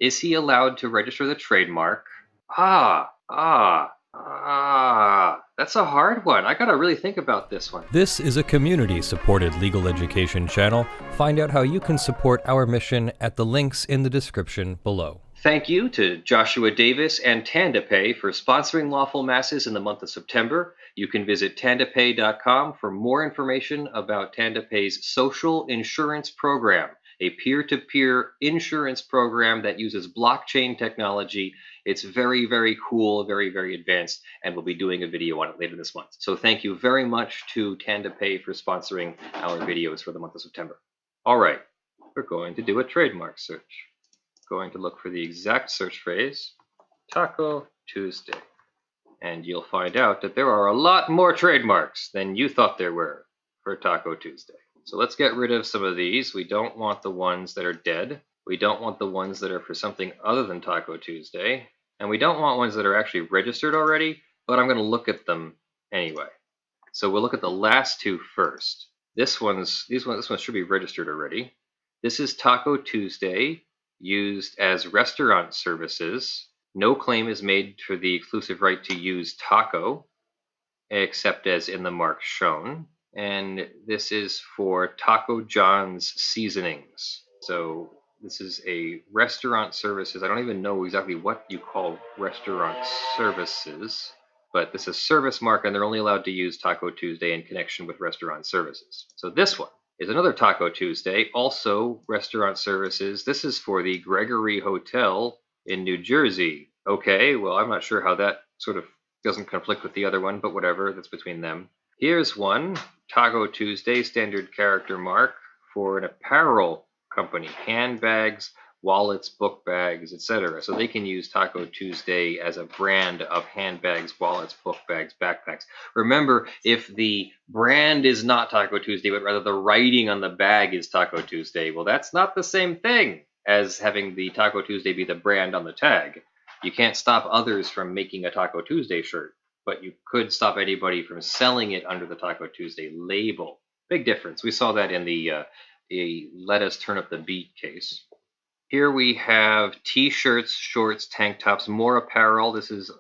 Is he allowed to register the trademark? That's a hard one. I gotta really think about this one. This is a community-supported legal education channel. Find out how you can support our mission at the links in the description below. Thank you to Joshua Davis and TandaPay for sponsoring Lawful Masses in the month of September. You can visit TandaPay.com for more information about TandaPay's social insurance program, a peer-to-peer insurance program that uses blockchain technology. It's very, very cool, very, very advanced, and we'll be doing a video on it later this month. So thank you very much to TandaPay for sponsoring our videos for the month of September. All right, we're going to do a trademark search. Going to look for the exact search phrase, Taco Tuesday. And you'll find out that there are a lot more trademarks than you thought there were for Taco Tuesday. So let's get rid of some of these. We don't want the ones that are dead. We don't want the ones that are for something other than Taco Tuesday. And we don't want ones that are actually registered already, but I'm going to look at them anyway. So we'll look at the last two first. This one should be registered already. This is Taco Tuesday, used as restaurant services. No claim is made for the exclusive right to use taco, except as in the mark shown. And this is for Taco John's seasonings. So this is a restaurant services. I don't even know exactly what you call restaurant services, but this is service mark, and they're only allowed to use Taco Tuesday in connection with restaurant services. So this one is another Taco Tuesday, also restaurant services. This is for the Gregory Hotel in New Jersey. Okay, well, I'm not sure how that sort of doesn't conflict with the other one, but whatever, that's between them. Here's one, Taco Tuesday, standard character mark for an apparel company, handbags, wallets, book bags, etc. So they can use Taco Tuesday as a brand of handbags, wallets, book bags, backpacks. Remember, if the brand is not Taco Tuesday, but rather the writing on the bag is Taco Tuesday, well, that's not the same thing as having the Taco Tuesday be the brand on the tag. You can't stop others from making a Taco Tuesday shirt, but you could stop anybody from selling it under the Taco Tuesday label. Big difference. We saw that in the Let Us Turn Up the Beat case. Here we have t-shirts, shorts, tank tops, more apparel. This is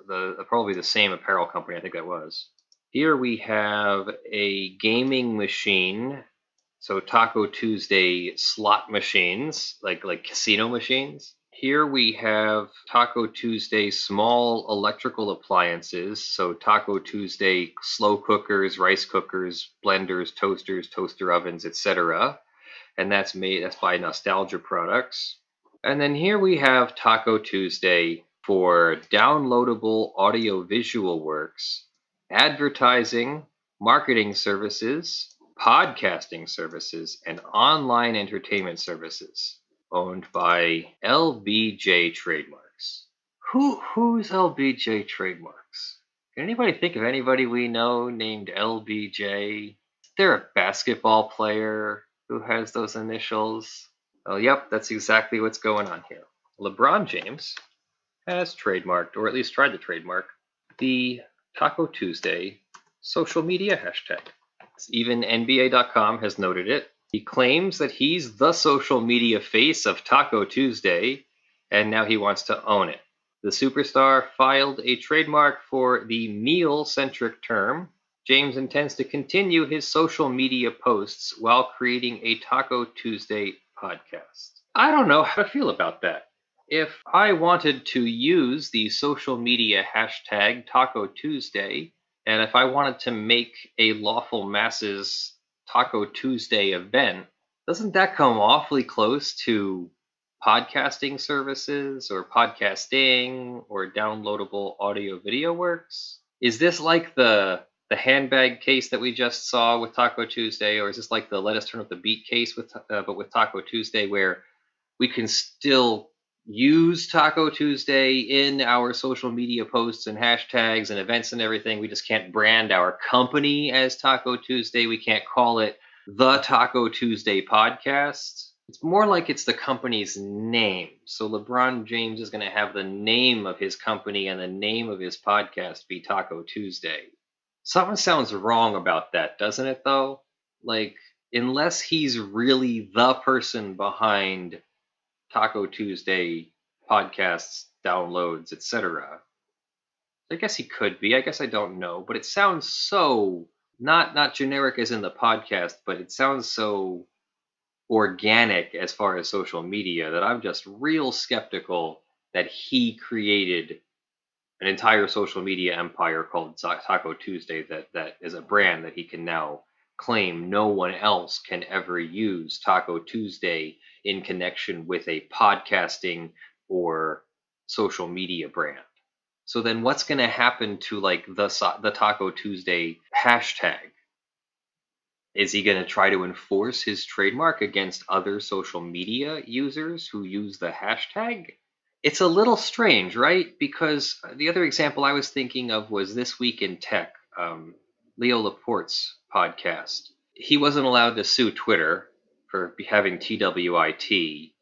probably the same apparel company, I think that was. Here we have a gaming machine. So Taco Tuesday slot machines, like casino machines. Here we have Taco Tuesday small electrical appliances. So Taco Tuesday slow cookers, rice cookers, blenders, toasters, toaster ovens, etc. And that's by Nostalgia Products. And then here we have Taco Tuesday for downloadable audiovisual works, advertising, marketing services, podcasting services, and online entertainment services, owned by LBJ Trademarks. Who's LBJ Trademarks? Can anybody think of anybody we know named LBJ? Is there a basketball player who has those initials? Oh, yep, that's exactly what's going on here. LeBron James has trademarked, or at least tried to trademark, the Taco Tuesday social media hashtag. Even NBA.com has noted it. He claims that he's the social media face of Taco Tuesday, and now he wants to own it. The superstar filed a trademark for the meal-centric term. James intends to continue his social media posts while creating a Taco Tuesday podcast. I don't know how to feel about that. If I wanted to use the social media hashtag Taco Tuesday, and if I wanted to make a Lawful Masses Taco Tuesday event, doesn't that come awfully close to podcasting services or podcasting or downloadable audio video works? Is this like the handbag case that we just saw with Taco Tuesday, or is this like the Let Us Turn Up the Beat case but with Taco Tuesday, where we can still use Taco Tuesday in our social media posts and hashtags and events and everything? We just can't brand our company as Taco Tuesday. We can't call it the Taco Tuesday podcast. It's more like it's the company's name. So LeBron James is going to have the name of his company and the name of his podcast be Taco Tuesday. Something sounds wrong about that, doesn't it, though? Like, unless he's really the person behind Taco Tuesday podcasts, downloads, etc. I guess he could be. I guess I don't know, but it sounds so not generic as in the podcast, but it sounds so organic as far as social media that I'm just real skeptical that he created an entire social media empire called Taco Tuesday that is a brand that he can now claim no one else can ever use Taco Tuesday in connection with a podcasting or social media brand. So then what's going to happen to like the Taco Tuesday hashtag? Is he going to try to enforce his trademark against other social media users who use the hashtag? It's a little strange, right? Because the other example I was thinking of was This Week in Tech, Leo Laporte's podcast. He wasn't allowed to sue Twitter for having TWIT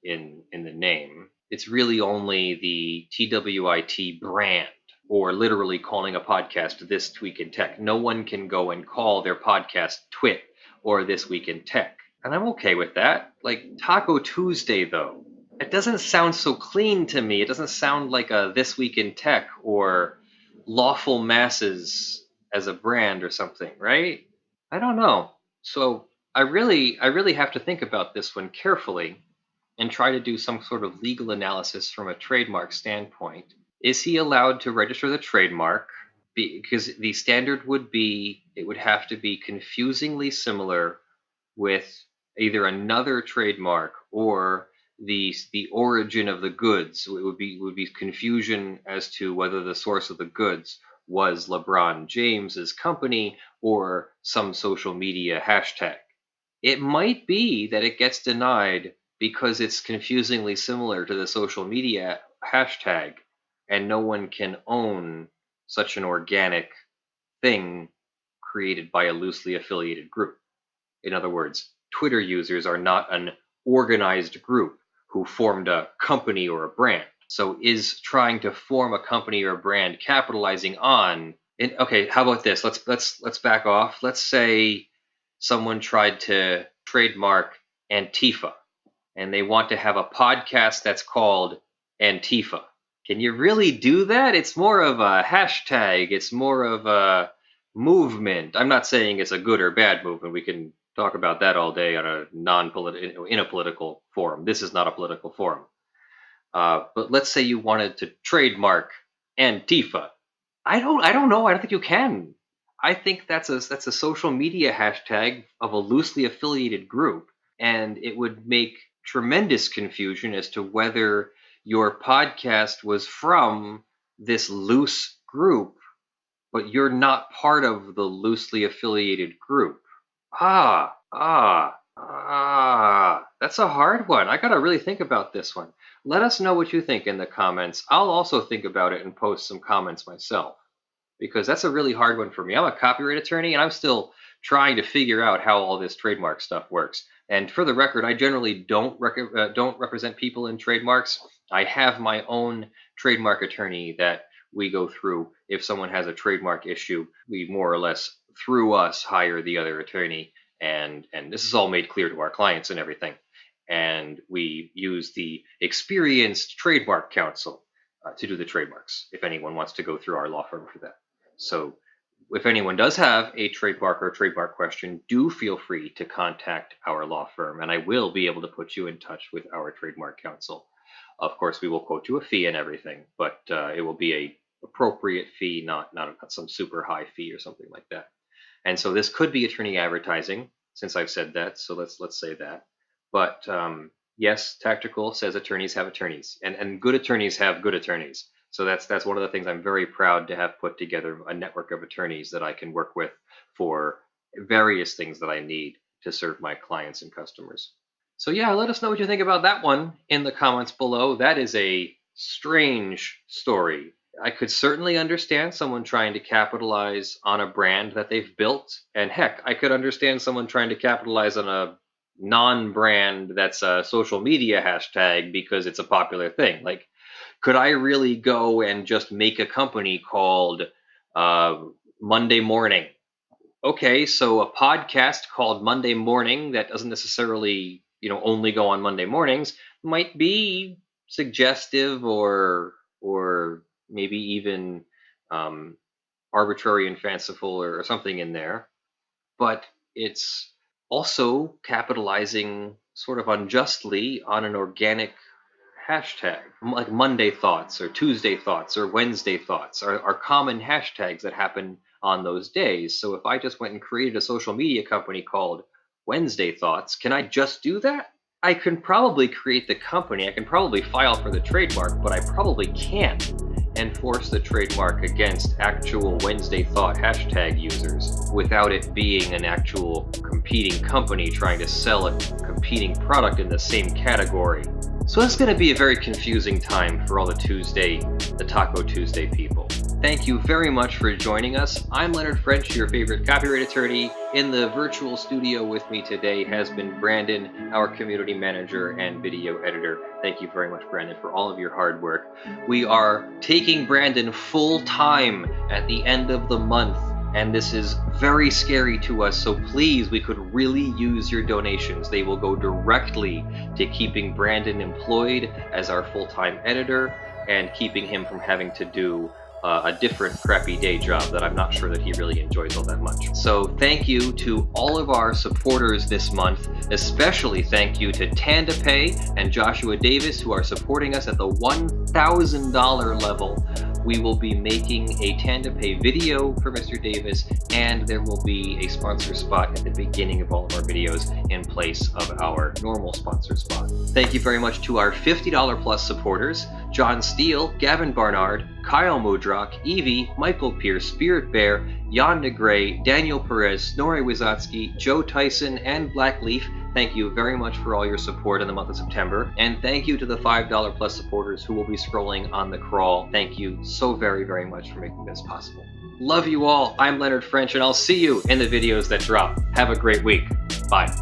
in the name. It's really only the TWIT brand, or literally calling a podcast This Week in Tech. No one can go and call their podcast Twit or This Week in Tech. And I'm okay with that. Like Taco Tuesday, though, it doesn't sound so clean to me. It doesn't sound like a This Week in Tech or Lawful Masses as a brand or something, right? I don't know. So I really have to think about this one carefully and try to do some sort of legal analysis from a trademark standpoint. Is he allowed to register the trademark? Because the standard would be, it would have to be confusingly similar with either another trademark or the origin of the goods. It would be confusion as to whether the source of the goods was LeBron James's company or some social media hashtag. It might be that it gets denied because it's confusingly similar to the social media hashtag, and no one can own such an organic thing created by a loosely affiliated group. In other words, Twitter users are not an organized group who formed a company or a brand. So is trying to form a company or a brand capitalizing on okay, how about this? Let's back off. Let's say someone tried to trademark Antifa and they want to have a podcast that's called Antifa. Can you really do that? It's more of a hashtag. It's more of a movement. I'm not saying it's a good or bad movement. We can talk about that all day on a in a political forum. This is not a political forum. But let's say you wanted to trademark Antifa. I don't know. I don't think you can. I think that's a social media hashtag of a loosely affiliated group, and it would make tremendous confusion as to whether your podcast was from this loose group, but you're not part of the loosely affiliated group. That's a hard one. I gotta really think about this one. Let us know what you think in the comments. I'll also think about it and post some comments myself, because that's a really hard one for me. I'm a copyright attorney, and I'm still trying to figure out how all this trademark stuff works. And for the record, I generally don't represent people in trademarks. I have my own trademark attorney that we go through. If someone has a trademark issue, we more or less, through us, hire the other attorney. And this is all made clear to our clients and everything. And we use the experienced trademark counsel to do the trademarks, if anyone wants to go through our law firm for that. So if anyone does have a trademark or trademark question, do feel free to contact our law firm, and I will be able to put you in touch with our trademark counsel. Of course, we will quote you a fee and everything, but it will be a appropriate fee, not some super high fee or something like that. And so this could be attorney advertising, since I've said that. So let's say that. But yes, Tactical says attorneys have attorneys, and good attorneys have good attorneys. So that's one of the things I'm very proud to have put together, a network of attorneys that I can work with for various things that I need to serve my clients and customers. So yeah, let us know what you think about that one in the comments below. That is a strange story. I could certainly understand someone trying to capitalize on a brand that they've built. And heck, I could understand someone trying to capitalize on a non-brand that's a social media hashtag because it's a popular thing. Like, could I really go and just make a company called Monday Morning? Okay, so a podcast called Monday Morning that doesn't necessarily, only go on Monday mornings might be suggestive or maybe even arbitrary and fanciful or something in there, but it's also capitalizing sort of unjustly on an organic hashtag, like Monday thoughts or Tuesday thoughts or Wednesday thoughts are common hashtags that happen on those days. So if I just went and created a social media company called Wednesday Thoughts, can I just do that? I can probably create the company, I can probably file for the trademark, but I probably can't enforce the trademark against actual Wednesday Thought hashtag users without it being an actual competing company trying to sell a competing product in the same category. So it's going to be a very confusing time for all the Taco Tuesday people. Thank you very much for joining us. I'm Leonard French, your favorite copyright attorney. In the virtual studio with me today has been Brandon, our community manager and video editor. Thank you very much, Brandon, for all of your hard work. We are taking Brandon full time at the end of the month, and this is very scary to us, so please, we could really use your donations. They will go directly to keeping Brandon employed as our full-time editor and keeping him from having to do a different crappy day job that I'm not sure that he really enjoys all that much. So thank you to all of our supporters this month. Especially thank you to TandaPay and Joshua Davis, who are supporting us at the $1,000 level. We will be making a TandaPay video for Mr. Davis, and there will be a sponsor spot at the beginning of all of our videos in place of our normal sponsor spot. Thank you very much to our $50 plus supporters: John Steele, Gavin Barnard, Kyle Mudrak, Eevi, Michael Pearce, Spirit Bear, Jan Negrey, Daniel Perez, Snorre Wisotzky, Joe Tyson, and Blackleaf. Thank you very much for all your support in the month of September. And thank you to the $5 plus supporters who will be scrolling on the crawl. Thank you so very, very much for making this possible. Love you all. I'm Leonard French, and I'll see you in the videos that drop. Have a great week. Bye.